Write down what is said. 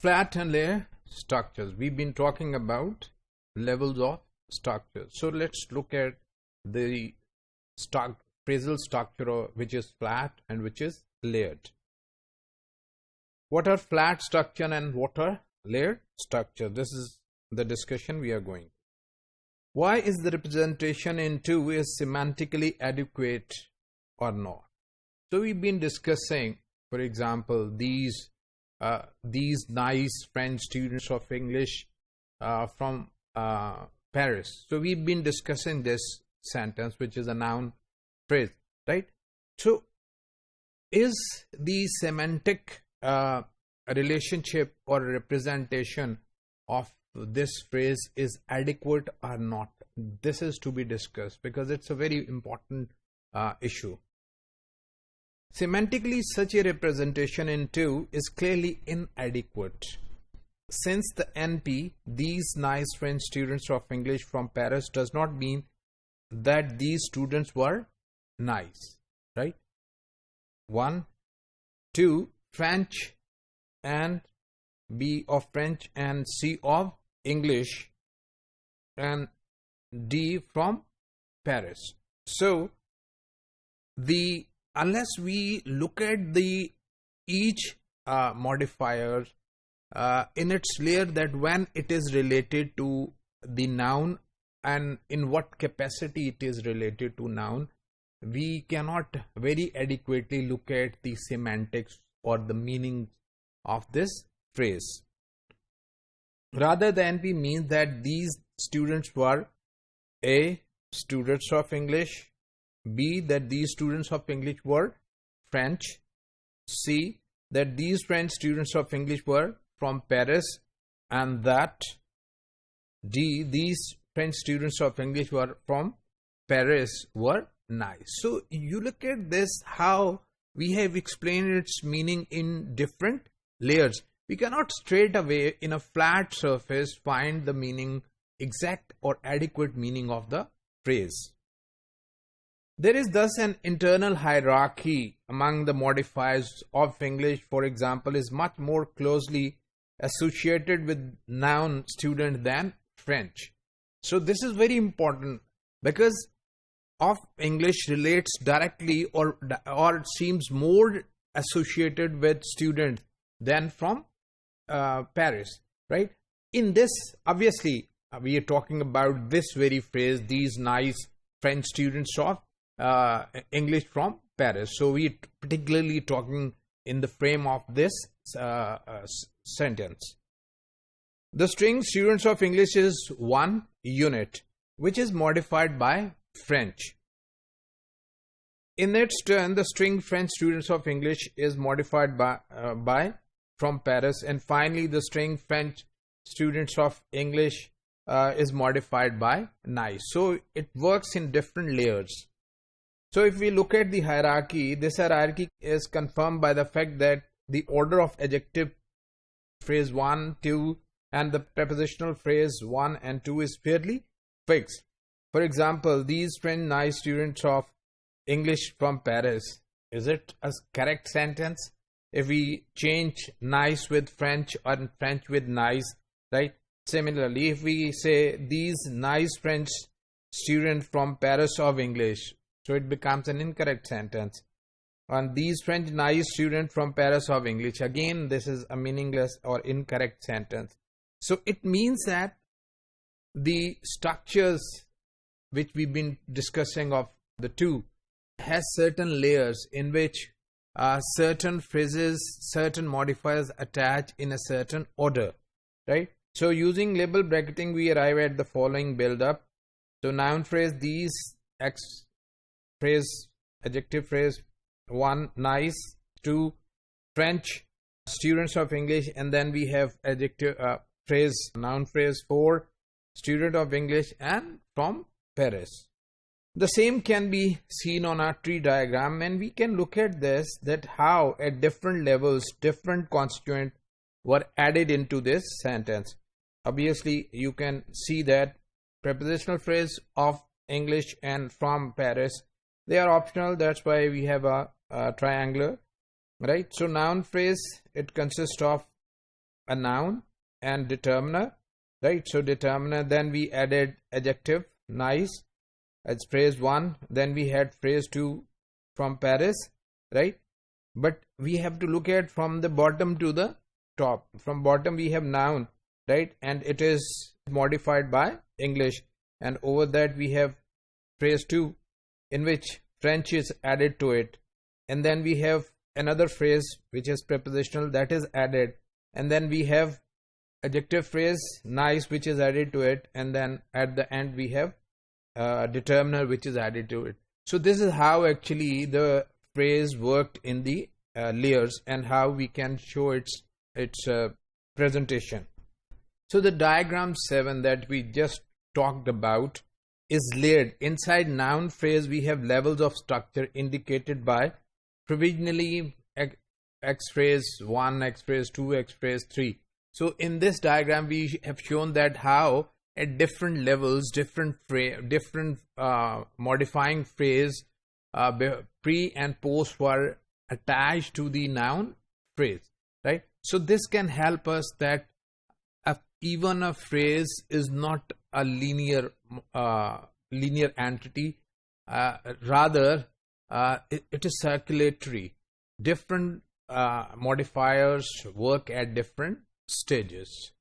Flat and layer structures. We've been talking about levels of structures. So let's look at the phrasal structure which is flat and which is layered. What are flat structure and what are layered structure? This is the discussion we are going. Why is the representation in 2 is semantically adequate or not? So we've been discussing, for example, these nice French students of English from Paris. So we've been discussing this sentence, which is a noun phrase, right? So is the semantic relationship or representation of this phrase is adequate or not? This is to be discussed because it's a very important issue. Semantically, such a representation in 2 is clearly inadequate. Since the NP, these nice French students of English from Paris, does not mean that these students were nice, right? 1, 2, French and B of French and C of English and D from Paris. So unless we look at each modifier in its layer, that when it is related to the noun and in what capacity it is related to noun, we cannot very adequately look at the semantics or the meaning of this phrase. Rather, the NP means that these students were A, students of English, B, that these students of English were French, C, that these French students of English were from Paris, and that D, these French students of English were from Paris were nice. So you look at this, how we have explained its meaning in different layers. We cannot straight away in a flat surface find the meaning, exact or adequate meaning of the phrase. There is thus an internal hierarchy among the modifiers of English, for example, is much more closely associated with noun student than French. So this is very important because of English relates directly or seems more associated with students than from Paris, right? In this, obviously, we are talking about this very phrase, these nice French students of English from Paris. So we are particularly talking in the frame of this sentence. The string students of English is one unit, which is modified by French. In its turn, the string French students of English is modified by from Paris, and finally the string French students of English is modified by nice. So it works in different layers. So if we look at the hierarchy, this hierarchy is confirmed by the fact that the order of adjective phrase 1, 2 and the prepositional phrase 1 and 2 is fairly fixed. For example, these French nice students of English from Paris, is it a correct sentence? If we change nice with French or French with nice, right? Similarly, if we say these nice French students from Paris of English, so it becomes an incorrect sentence. And these French nice students from Paris of English, again this is a meaningless or incorrect sentence. So it means that the structures which we've been discussing of the 2 has certain layers in which certain phrases, certain modifiers attach in a certain order, right? So using label bracketing, we arrive at the following build-up. So noun phrase, these X phrase, adjective phrase 1, nice, 2, French students of English, and then we have adjective phrase, noun phrase 4, student of English and from Paris. The same can be seen on our tree diagram, and we can look at this, that how at different levels different constituents were added into this sentence. Obviously you can see that prepositional phrase of English and from Paris, they are optional. That's why we have a triangular, right? So noun phrase, it consists of a noun and determiner, right? So determiner, then we added adjective, nice, as phrase 1, then we had phrase 2 from Paris, right? But we have to look at from the bottom to the top. From bottom we have noun, right? And it is modified by English, and over that we have phrase 2 in which French is added to it, and then we have another phrase which is prepositional that is added, and then we have adjective phrase nice which is added to it, and then at the end we have determiner which is added to it. So this is how actually the phrase worked in the layers, and how we can show its presentation. So the diagram 7 that we just talked about is layered. Inside noun phrase we have levels of structure indicated by provisionally X phrase 1, X phrase 2, X phrase 3. So in this diagram we have shown that how at different levels different modifying phrase pre and post were attached to the noun phrase, right? So this can help us that even a phrase is not a linear entity, rather it is circulatory. Different modifiers work at different stages.